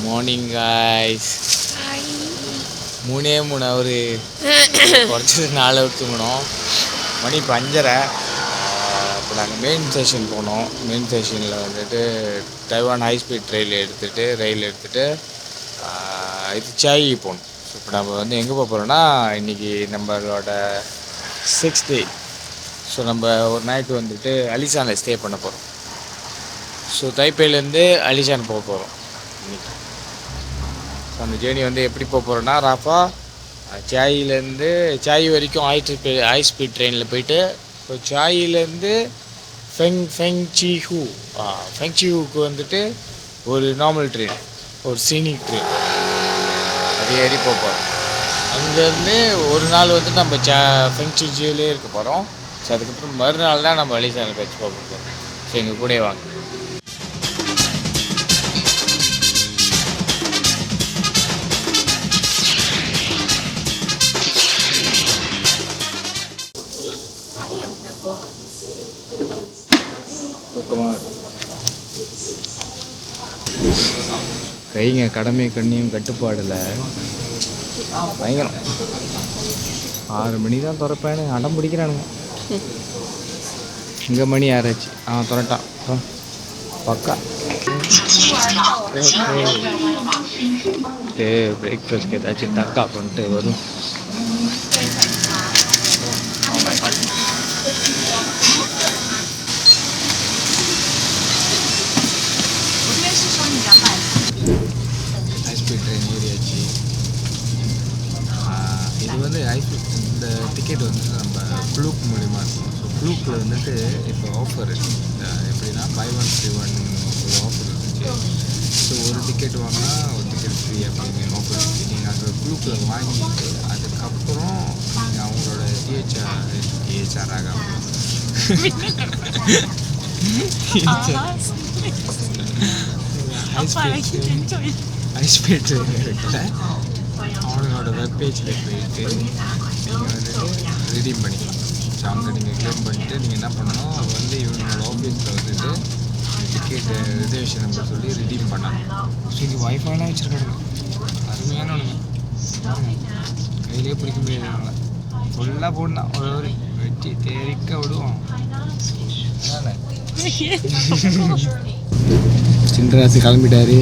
Morning guys. 3 hour குறைச்சது 4 hour தூங்கணும். மணி இப்போ 5:30. இப்போ நாங்கள் மெயின் ஸ்டேஷன் போனோம். மெயின் ஸ்டேஷனில் வந்துட்டு தைவான் ஹைஸ்பீட் ரயில் எடுத்துகிட்டு இது சாய் போகணும். ஸோ இப்போ நம்ம வந்து எங்கே போக போகிறோன்னா, இன்றைக்கி நம்மளோட 6th டே. ஸோ நம்ம ஒரு நைட்டு வந்துட்டு அலிசானில் ஸ்டே பண்ண போகிறோம். ஸோ தைப்பேலேருந்து அலிசான் போக போகிறோம் இன்றைக்கி. ஸோ அந்த ஜேர்னி வந்து எப்படி போக போகிறோன்னா, ராஃபா சாயிலேருந்து சாய் வரைக்கும் ஹை ஸ்பீட் ட்ரெயினில் போயிட்டு, ஸோ சாயிலேருந்து ஃபெங்சிஹூக்கு வந்துட்டு ஒரு நார்மல் ட்ரெயின், ஒரு சீனிக் ட்ரெயின், அது ஏறி போக போகிறோம். அங்கேருந்து ஒரு நாள் வந்து நம்ம ஃபெங்சியூலே இருக்க போகிறோம். ஸோ அதுக்கப்புறம் மறுநாள் தான் நம்ம அலிசானில் வச்சு போக போகிறோம். ஸோ எங்கள் கூட வாங்க. கைங்க கடமை கண்ணியும் கட்டுப்பாடில் பயங்கரம். 6 மணி தான் திறப்பேன்னு அடம் பிடிக்கிறானுங்க. இங்கே மணி 6 ஆச்சு. திறட்டான் பக்கா. பிரேக்ஃபாஸ்ட்க்கு ஏதாச்சும் தக்கா பண்ணிட்டு வரும். ஹைஸ்பீட் ட்ரெயின் ஏறியாச்சு. இது வந்து இந்த டிக்கெட் வந்து நம்ம க்ளூக் மூலிமா இருக்கும். ஸோ க்ளூக்கில் வந்துட்டு இப்போ ஆஃபர் இருக்குது. எப்படின்னா buy 1 free 1 ஒரு ஆஃபர் இருந்துச்சு. ஸோ ஒரு டிக்கெட் வாங்கினா ஒரு டிக்கெட் ஃப்ரீ அப்படின்னு ஆஃபர் இருந்துச்சு. நீங்கள் அந்த க்ளூக்கில் வாங்கிட்டு அதுக்கப்புறம் நீங்கள் அவங்களோட டிஹெச்ஆர் ஆகாமல் ஹைஸ்பீட் இருக்குல்ல, அவங்களோட வெப்பேஜில் போயிட்டு நீங்கள் வந்துட்டு ரிடீம் பண்ணிக்கலாம். ஸோ அங்கே நீங்கள் க்ளைம் பண்ணிவிட்டு நீங்கள் என்ன பண்ணணும், வந்து இவங்களோட ஆஃபீஸில் வந்துட்டு டிக்கெட்டு ரிசர்வேஷன் நம்பர் சொல்லி ரிடீம் பண்ணணும். ஸோ இங்கே வைஃபைலாம் வச்சுருக்காங்க. அருமையான ஒன்று கையிலே பிடிக்க முடியாது. ஃபுல்லாக போடணும். ஒரு வெட்டி தேரிக்க விடுவோம். சின்ராசி கிளம்பிட்டாரு.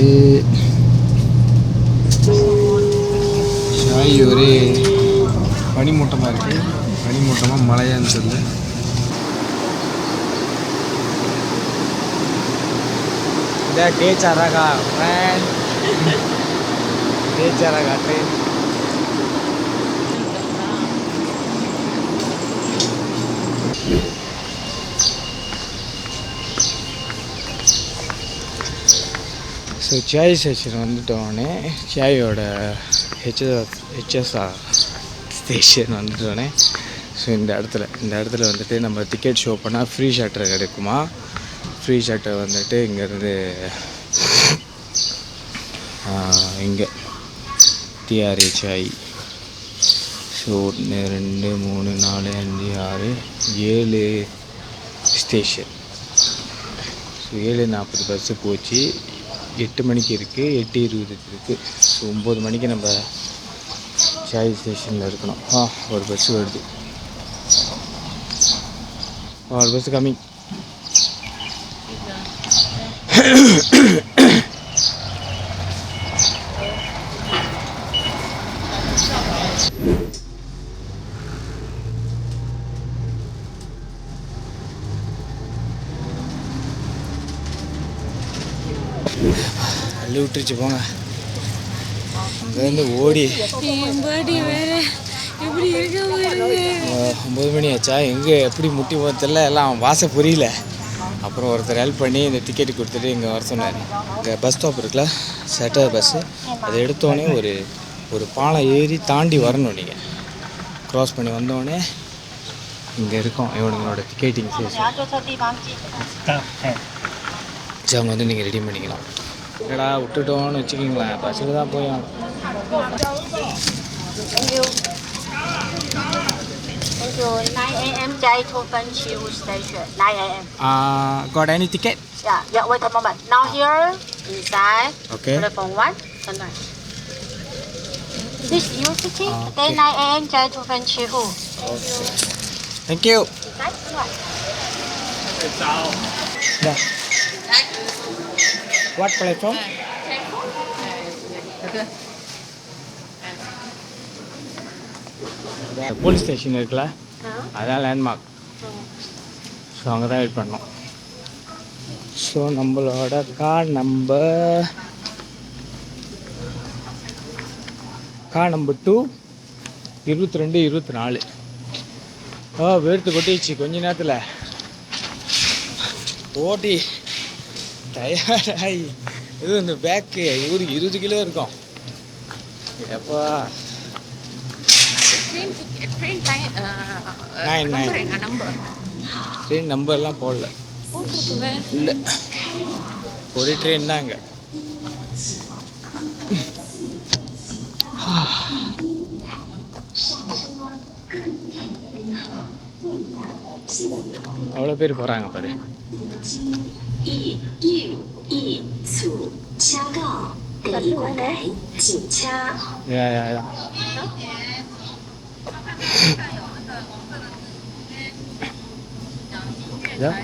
ஷாய் ஒரே பனிமூட்டமாக இருக்குது. பனிமூட்டமாக மழையான்னு சொல்லு. டேச்சாராகா ட்ரெயின். ஸோ சாய் ஸ்டேஷன் வந்துட்டோடனே, சாயோட ஹெச்எஸ்ஆர் ஸ்டேஷன் வந்துட்டோடனே, ஸோ இந்த இடத்துல வந்துட்டு நம்ம டிக்கெட் ஷோ பண்ணால் ஃப்ரீ ஷட்டர் கிடைக்குமா. ஃப்ரீ ஷட்டர் வந்துட்டு இங்கேருந்து இங்கே TRA Chiayi. So 1 2 3 4 5 6 7 station. So 7:40 bus போச்சு. 8 மணிக்கு இருக்குது, 8:20 இருக்குது. ஸோ 9 மணிக்கு நம்ம சாய் ஸ்டேஷனில் இருக்கணும். ஒரு பஸ்ஸு வருது. ஒரு பஸ்ஸு கம்மிங். அள்ளி விட்டுருச்சு போங்க. அங்கேருந்து ஓடி 9 மணி ஆச்சா. எங்கே எப்படி முட்டி போகிறதில்ல, எல்லாம் வாசம் புரியல. அப்புறம் ஒருத்தர் ஹெல்ப் பண்ணி இந்த டிக்கெட்டு கொடுத்துட்டு இங்கே வர சொன்னார். இங்கே பஸ் ஸ்டாப் இருக்குல்ல, ஷட்டர் பஸ்ஸு, அதை எடுத்தோடனே ஒரு பாலம் ஏறி தாண்டி வரணும். நீங்கள் க்ராஸ் பண்ணி வந்தோடனே இங்கே இருக்கோம் இவனுங்களோட டிக்கெட்டிங் ஸ்டேஷன். சரி, அவங்க வந்து நீங்கள் ரெடி பண்ணிக்கலாம். என்னடா விட்டுட்டோன்னு வச்சுக்கிங்களேன், பஸ்ஸில் தான் போய் to 9 a.m. Jai Tofen Chiu Station, 9 a.m. Got any ticket? Yeah, wait a moment. Now here, inside, Okay. platform 1, turn right. This is your ticket, Okay. then 9 a.m. Jai Tofen Chiu. Thank you. Inside, turn right. Yeah. What platform? Police station இருக்குல்ல, அதான் landmark. So அங்கே தான் wait பண்ணோம். So நம்மளோட car number 2 22 24. வேர்த்து கொட்டிச்சு கொஞ்ச நேரத்தில் ஓட்டி டயர்டாகி. இது இந்த பேக்கு ஒரு 20 கிலோ இருக்கும். எப்பா ட்ரெயின் நம்பர்லாம் போடல. இல்லை, ஒரு ட்ரெயின் தான் இங்கே. அவ்வளோ பேர் போகிறாங்க பாரு.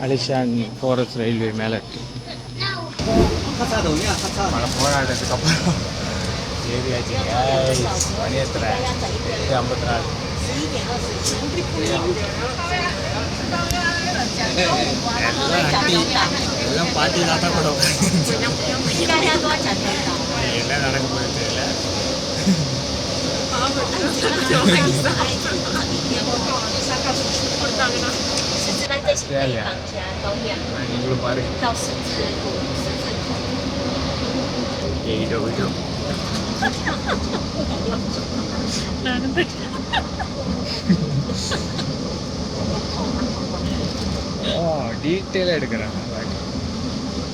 அலிஷான் ஃபாரஸ்ட் ரயில்வே மேலே இருக்கு. மழை போராட்டத்துக்கு அப்புறம் ஏரியாச்சு. மணி எத்தனை? 54. எல்லாம் பாட்டி தாத்தா கூட என்ன நடக்க போகுது தெரியல. நீங்களும் பாருங்க. டீட்டெயிலாக எடுக்கிறாங்க.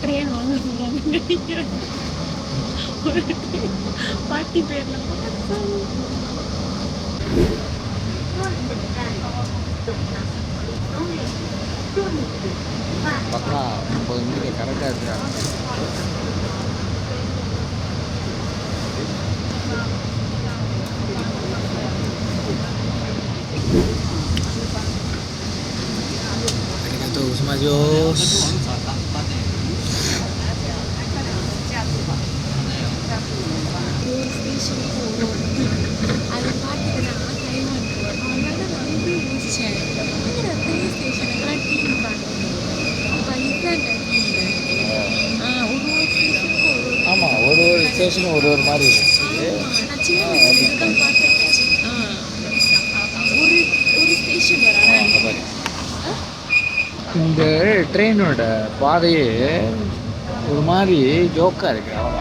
ட்ரெயின் வாங்க பாட்டி பேர்ல பார்க்கலாம். 9 மணிக்கு கரெக்டாக இருக்கிறாங்க. Terus Majos. ஆமாம், ஒரு ஸ்டேஷனும் ஒரு மாதிரி இருந்துச்சு. இந்த ட்ரெயினோட பாதையே ஒரு மாதிரி ஜோக்காக இருக்கு. அவ்வளோ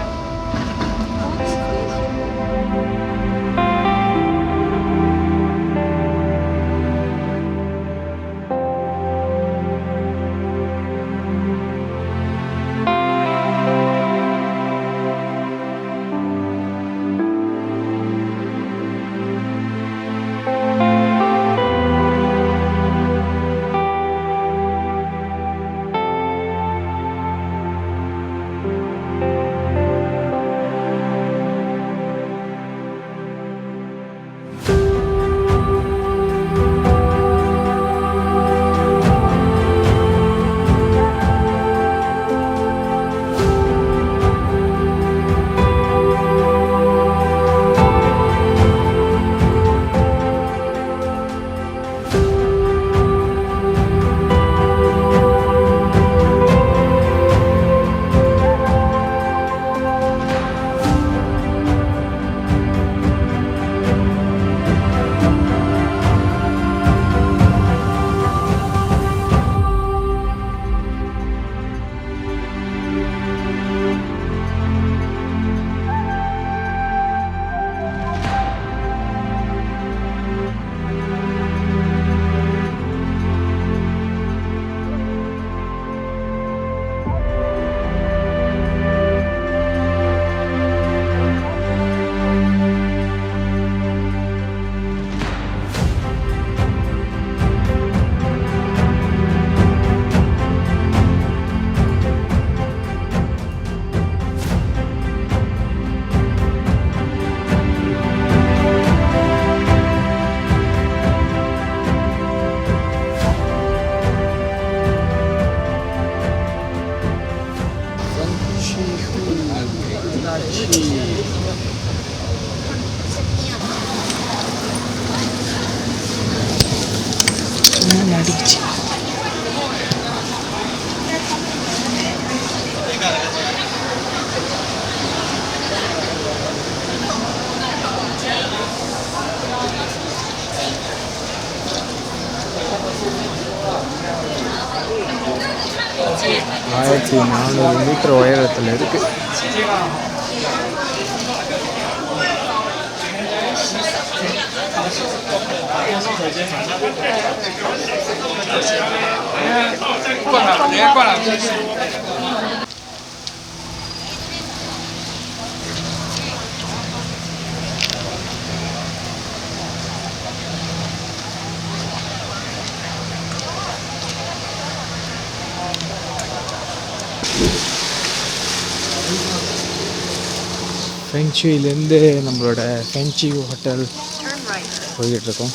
நடிச்சு ஆயிரத்தி 400 மீட்டர் உயரத்தில் இருக்கு. ஃபென்சியிலேருந்து நம்மளோட ஃபென்சி ஹோட்டல் போய்கிட்ருக்கோம்.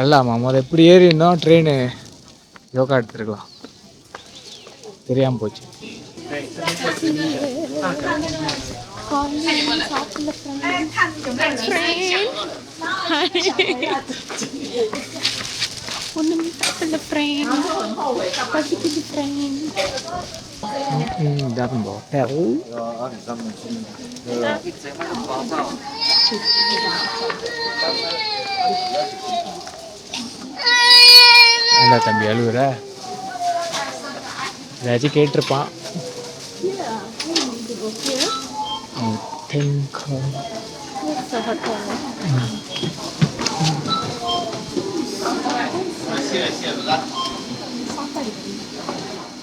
அல்லாமா முதல்ல எப்படி ஏறி இருந்தோம் ட்ரெயின் யோகா எடுத்துருக்கலாம், தெரியாமல் போச்சு. Đang bỏ theo என்ன தம்பி அழுகுற? ஏதாச்சும் கேட்டிருப்பான்.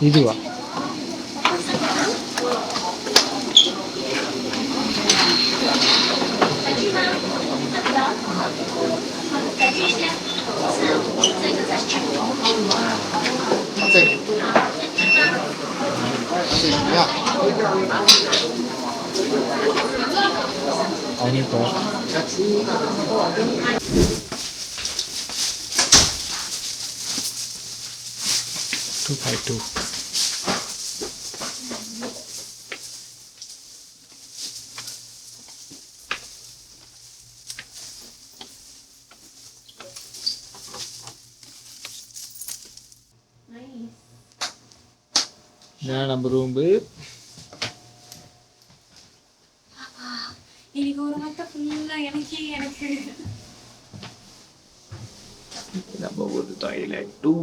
இதுவா? அவனுக்கு 252. இதான் நம்ம ரூம்பு. இன்னைக்கு ஒரு மத்த ஃபுல்லா எனக்கு நம்ம ஒரு டாய்லெட்டு.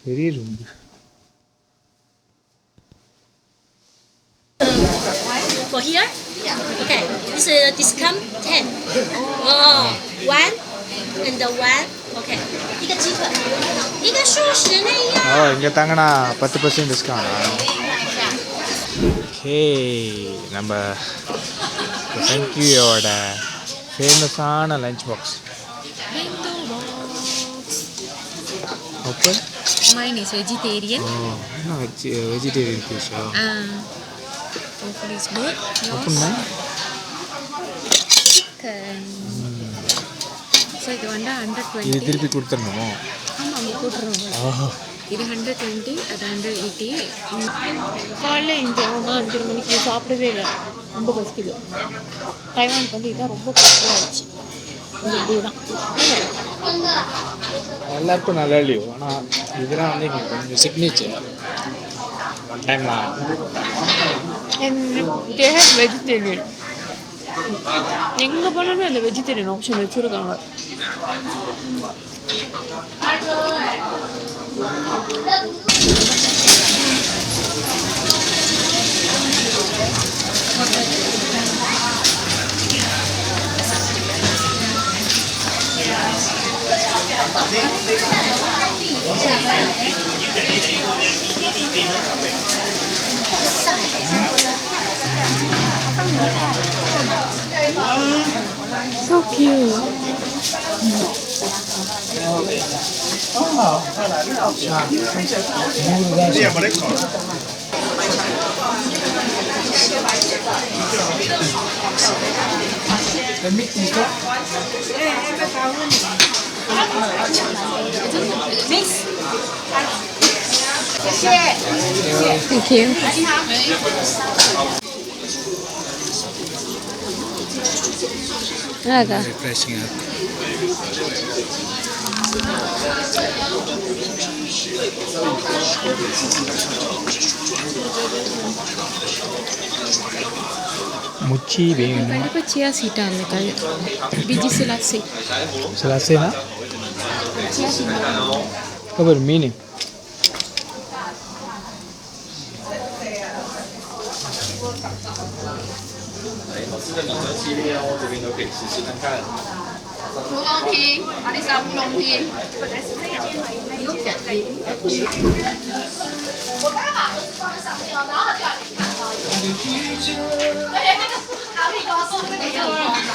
பெரிய room. For here? Okay. This is discount 10. Oh, one and the one. Okay. 一个鸡腿，一个素食那样。இங்கே தாங்கண்ணா 10% discount. Okay, நம்ம தேங்க்யூயோட ஃபேமஸான lunch box. Okay. Mine is vegetarian. Vegetarian ஃபிஷ்ஷா? Hopefully it's good. அப்படின்னா Chicken. So இது வந்து இது 120. திருப்பி கொடுத்துடணுமோ? ஆமாம், அங்கே போட்டுருவோம். ஆஹா, இது 120, அது 180. காலைல இங்கே 5 மணிக்கு சாப்பிடவே இல்லை, ரொம்ப பசிக்குது. தைவானுக்கு வந்து இதான் ரொம்ப பசியாகிடுச்சு. இதுதான் எல்லாருக்கும் நல்லா இல்லையோ, ஆனால் இதெல்லாம் வந்து எங்களுக்கு கொஞ்சம் சிக்னேச்சர் ஒன் டைம்லாம். they have vegetarian. எங்கே போனாலும் அந்த வெஜிடேரியன் ஆப்ஷன் வச்சுருக்காங்க. So cute. Thank you. அழகா ரிஃப்ரெஷிங்காக இருக்கும். முச்சி வேணும். கண்டிப்பாக சியா சீட்டா அந்த கல் பிஜி சிலாசி சிலாசேனா சியா சீட்டா ஒரு மீன்.胡龙皮，阿里山胡龙皮。我刚把放在上面了，然后他就要你看到。对，那个哈密瓜说那个也很夸张，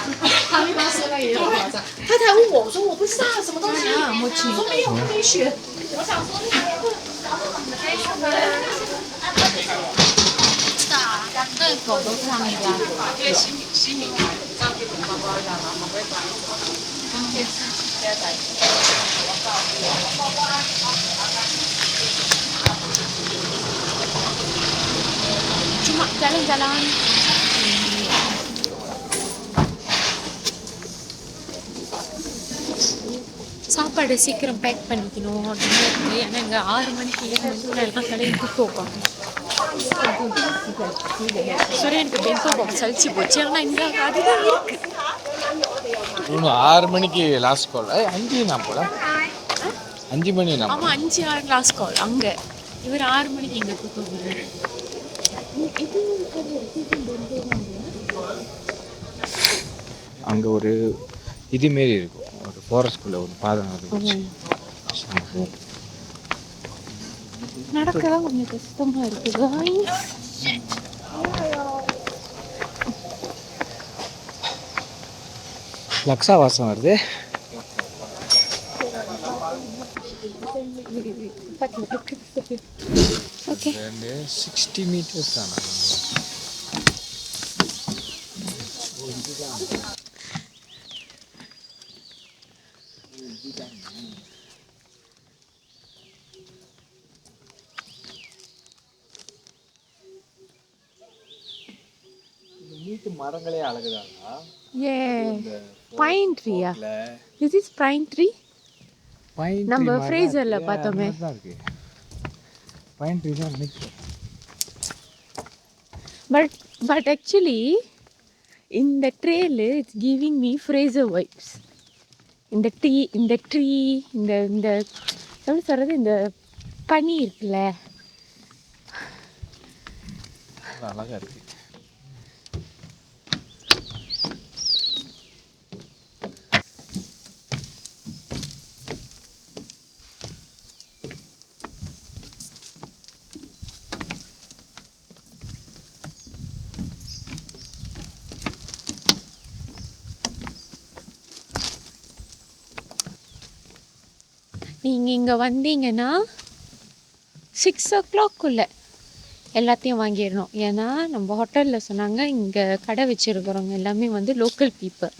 哈密瓜说那个也很夸张。他才问我，我说我不知道什么东西，我说没有，可以选。我想说那个不，然后你们可以选的。对，狗都是他们家的。对，西米这样子包包一样，然后会管。cuma jalan-jalan. சாப்பாடு சீக்கிரம் பேக் பண்ணிக்கணும் அப்படின்னு இருக்குது. ஏன்னா இங்கே 6 மணிக்கு 7 மணிக்குள்ள எல்லாம் கடையில் கூப்பிட்டு வைப்பாங்க. சரி எனக்கு பென்கோ பாக்ஸ் அழிச்சு போச்சு. ஆனால் இங்கே அதுதான் இருக்கு. 6 மணிக்கு லாஸ்ட் கால். 5 நான் போல 5 மணி நான். ஆமாம் 5-6 லாஸ்ட் கால் அங்கே. இவர் 6 மணிக்கு இங்கே கூப்பிட்டு வருவார். அங்கே ஒரு இதுமாரி இருக்கும், ஒரு ஃபாரஸ்ட்குள்ளே ஒரு பாதை இருக்கும். நடக்கதான் கொஞ்சம் கஷ்டமாக இருக்குது. லக்ஸா வாசம் வருது. ஓகே 60 மீட்டர்ஸ் தானே. நீட்டு மரங்களே அழகுதாங்க. ஏ பைன் ட்ரீயா? This is pine tree. நம்ம ஃப்ரேசர்ல பார்த்தோமே. பைன் ட்ரீ தான் நினைக்கிறேன். பட் ஆக்சுவலி இந்த trail it's giving me Fraser vibes. இந்த ட்ரீ இந்த எப்படி சொல்கிறது, இந்த பனி இருக்குல்ல, அழகா இருக்கு. நீங்கள் இங்கே வந்தீங்கன்னா 6 o'clock எல்லாத்தையும் வாங்கிடணும். ஏன்னா நம்ம ஹோட்டலில் சொன்னாங்க இங்கே கடை வச்சுருக்கிறவங்க எல்லாமே வந்து லோக்கல் பீப்புள்,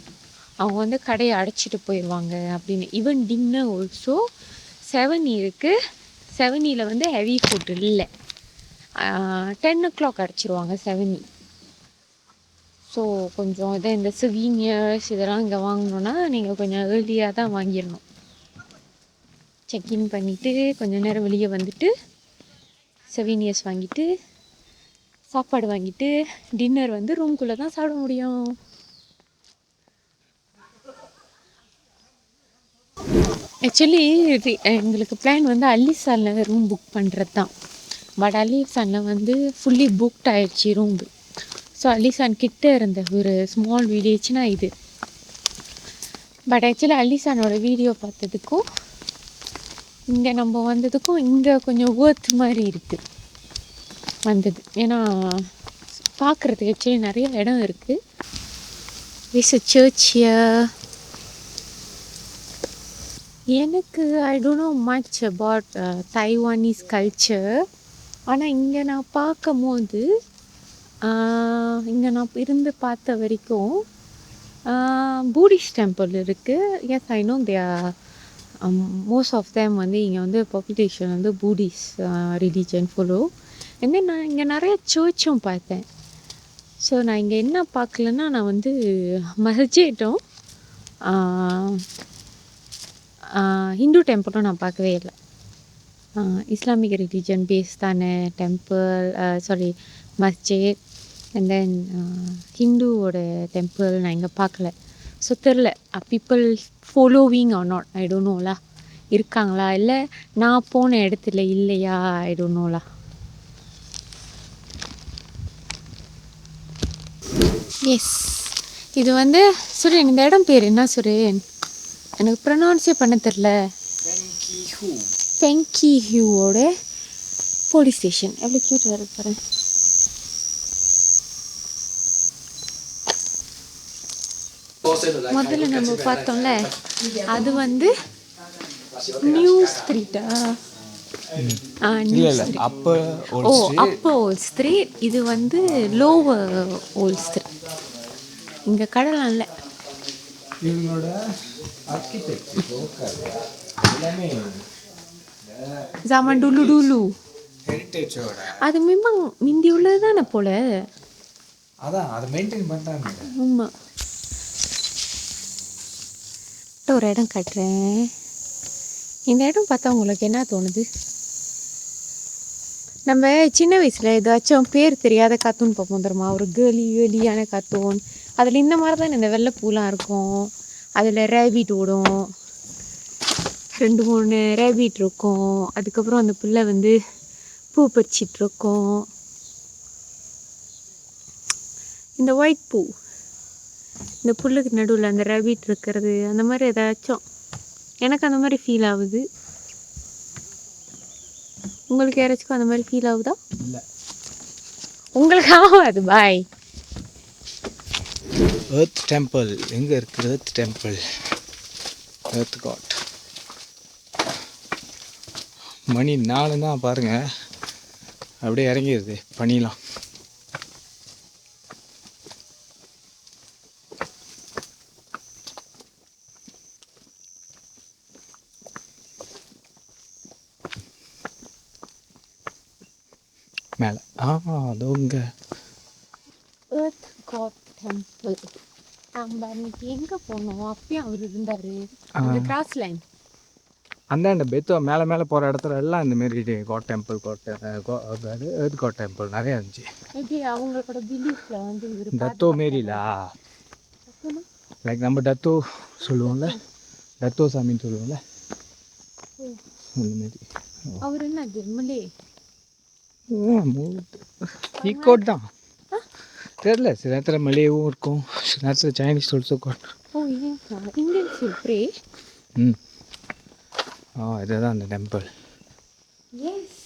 அவங்க வந்து கடையை அடைச்சிட்டு போயிடுவாங்க அப்படின்னு. ஈவன் டின்னர் ஆல்சோ 7 இருக்குது. 7 வந்து ஹெவி ஃபுட் இல்லை, 10 o'clock அடைச்சிருவாங்க 7. ஸோ கொஞ்சம் இதை இந்த சிவீனியர்ஸ் இதெல்லாம் இங்கே வாங்கணுன்னா நீங்கள் கொஞ்சம் ஏர்லியாக தான் வாங்கிடணும். செக்இன் பண்ணிவிட்டு கொஞ்சம் நேரம் வெளியே வந்துட்டு செவீனியர்ஸ் வாங்கிட்டு சாப்பாடு வாங்கிட்டு டின்னர் வந்து ரூம்குள்ளே தான் சாப்பிட முடியும். ஆக்சுவலி எங்களுக்கு பிளான் வந்து அல்லிசானில் ரூம் புக் பண்ணுறது தான். பட் அல்லிசானில் வந்து ஃபுல்லி புக்ட் ஆகிடுச்சி ரூம்பு. ஸோ அல்லிசான் கிட்டே இருந்த ஒரு ஸ்மால் வில்லேஜ்னா இது. பட் ஆக்சுவலி அல்லிசானோட வீடியோ பார்த்ததுக்கும் இங்கே நம்ம வந்ததுக்கும் இங்கே கொஞ்சம் ஒர்த் மாதிரி இருக்குது வந்தது. ஏன்னா பார்க்குறதுக்கு ஆக்சுவலி நிறைய இடம் இருக்குது. There's a church here. எனக்கு I don't know much about Taiwanese culture. ஆனால் இங்கே நான் பார்க்கும்போது இங்கே நான் இருந்து பார்த்த வரைக்கும் பூடிஸ்ட் டெம்பிள் இருக்குது. Yes I know they are most of them வந்து இங்கே வந்து பாப்புலேஷன் வந்து Buddhist religion follow. And then நான் இங்கே நிறைய சர்ச்சும் பார்த்தேன். ஸோ நான் இங்கே என்ன பார்க்கலன்னா நான் வந்து மஸ்ஜிடும் ஹிந்து டெம்பிளும் நான் பார்க்கவே இல்லை. இஸ்லாமிக் ரிலீஜன் பேஸ் தானே டெம்பிள், சாரி மஸ்ஜித். அண்ட் தென் ஹிந்துவோட டெம்பிள் நான் இங்கே பார்க்கல. ஸோ தெரில people following are not, I don't நோலா. இருக்காங்களா இல்லை நான் போன இடத்துல இல்லையா, ஐ டோன்ட் நோலா. எஸ், இது வந்து சுரேன், இந்த இடம் பேர் என்ன சுரேன்? எனக்கு ப்ரொனவுன்ஸே பண்ண தெரில. ஃபெங்கி ஹியூவோட போலீஸ் ஸ்டேஷன் எவ்வளோ க்யூட்டாக இருக்கு பாருங்க. முதல்ல நம்ம பார்த்தோம்ல அது வந்து நியூ ஸ்ட்ரீட்டா? அப்போ ஓல்ட் ஸ்ட்ரீட். இது வந்து லோவர் ஓல்ட் ஸ்ட்ரீட். இங்கே கடலாம் இல்லை. இவங்களோட ஜாமான் டுலு டுலு ஹெரிட்டேஜோட அது மிந்தி உள்ளது தானே போல. அதான் அதை மெயின்டைன் பண்ணுறாங்க. ஆமாம். ஒரு இடம் கட்டுறேன். இந்த இடம் பார்த்தா உங்களுக்கு என்ன தோணுது? நம்ம சின்ன வயசில் ஏதாச்சும் பேர் தெரியாத கார்ட்டூன் பார்ப்போம் தெரியுமா? ஒரு கேலியான கார்ட்டூன். அதில் இந்த மாதிரி தான் இந்த வெள்ளைப்பூலாம் இருக்கும். அதில் ரேபிட் ஓடும், 2-3 ரேபிட் இருக்கும். அதுக்கப்புறம் அந்த பிள்ளை வந்து பூ பறிச்சிட்ருக்கோம். இந்த ஒயிட் பூ, இந்த புல்லுக்கு நடுவில் அந்த ரேபிட் இருக்கிறது, அந்த மாதிரி ஏதாச்சும் எனக்கு அந்த மாதிரி ஃபீல் ஆகுது. உங்களுக்கு யாராச்சும் அந்த மாதிரி ஃபீல் ஆகுதா? இல்லை, உங்களுக்கு ஆகாது. பாய். எர்த் டெம்பிள் எங்கே இருக்குது? Earth temple, earth god. மணி 4 தான் பாருங்கள், அப்படியே இறங்கிடுது பனிலாம். மேலே அதுங்க எர்த் காட் டெம்பிள். நம்ம அன்னைக்கு எங்கே போனோம்? அப்பயும் அவர் இருந்தார். அந்த கிராஸ் லைன் அந்தாண்ட பெத்தோ மேலே போகிற இடத்துல எல்லாம் இந்தமாரி god temple, earth god temple நிறையா இருந்துச்சு. மேபி அவங்களோட பிலீஃபில் வந்து இவர் டத்தோ மாரிலா, லைக் நம்ம டத்தோ சொல்லுவோம்ல, டத்தோ சாமின்னு சொல்லுவோம்ல, அந்தமாரி. அவர் என்ன ஜெர்மலே ஈக்கோட் தான் தெரில. சில நேரத்தில் மலேவும் இருக்கும், சில நேரத்தில் சைனீஸ் ஆல்சோ காட். ஓ ஏன் இந்தியன் சில்ப்ரே. இதுதான் அந்த டெம்பிள். எஸ்.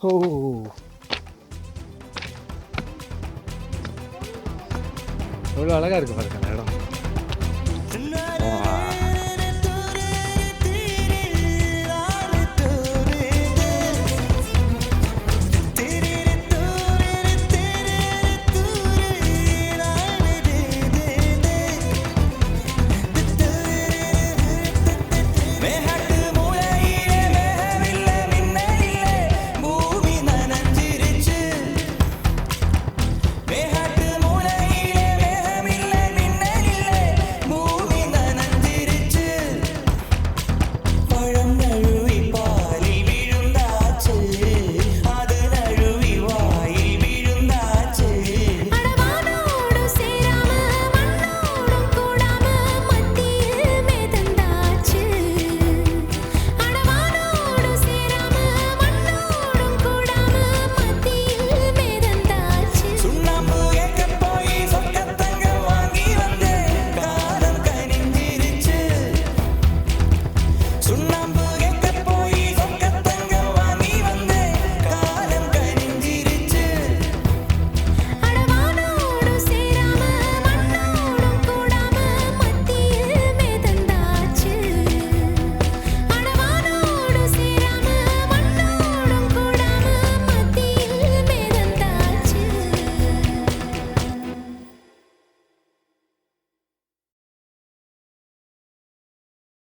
ஓ, எவ்வளோ அழகாக இருக்குது பாருங்க அந்த இடம்.